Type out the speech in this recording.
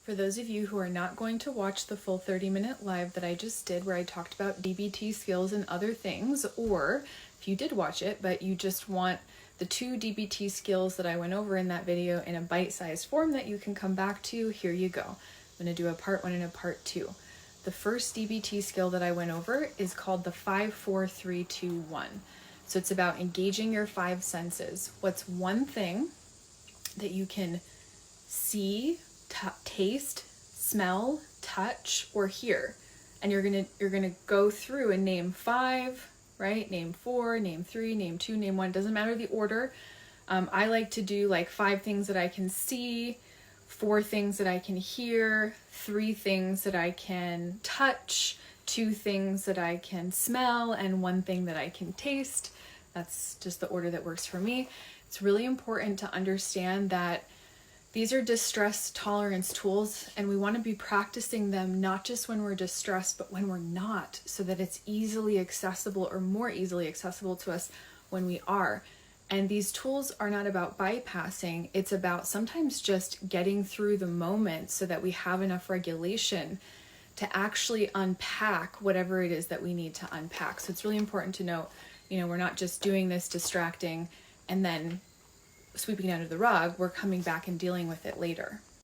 For those of you who are not going to watch the full 30-minute live that I just did where I talked about DBT skills and other things, or if you did watch it but you just want the 2 DBT skills that I went over in that video in a bite-sized form that you can come back to, here you go. I'm going to do a part 1 and a part 2. The first DBT skill that I went over is called the 5-4-3-2-1. So it's about engaging your 5 senses. What's one thing that you can see, taste, smell, touch, or hear? And you're gonna go through and name 5, right? Name 4, name 3, name 2, name 1. Doesn't matter the order. I like to do like 5 things that I can see, 4 things that I can hear, 3 things that I can touch, 2 things that I can smell, and 1 thing that I can taste. That's just the order that works for me. It's really important to understand that these are distress tolerance tools, and we want to be practicing them not just when we're distressed, but when we're not, so that it's easily accessible or more easily accessible to us when we are. And these tools are not about bypassing, it's about sometimes just getting through the moment so that we have enough regulation to actually unpack whatever it is that we need to unpack. So it's really important to note, we're not just doing this distracting and then sweeping it under the rug, we're coming back and dealing with it later.